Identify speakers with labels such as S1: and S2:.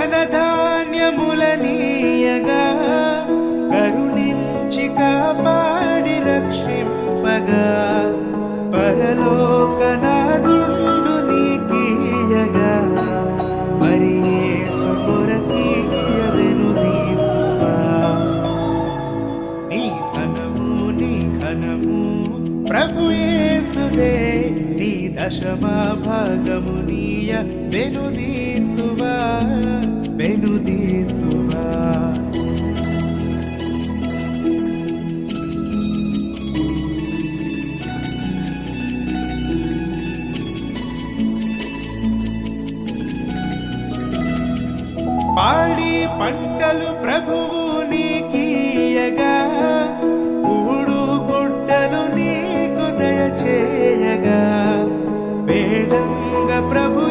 S1: ధనధాన్యములనీయగా కరుణించి కాపాడి రక్షింపగా పరలోకనాథుండు నీకీయగా మరి యేసు కొరకీయ వెనుదీతువా నీ ఘనము ప్రభు యేసుదే నీ దశమా భాగము నీయ వెనుదీతువా వెనుదీతువా పాడి పంటలు ప్రభువు నీకీయగా కూడు గుడ్డలు నీకు దయచేయగా వేడంగ ప్రభు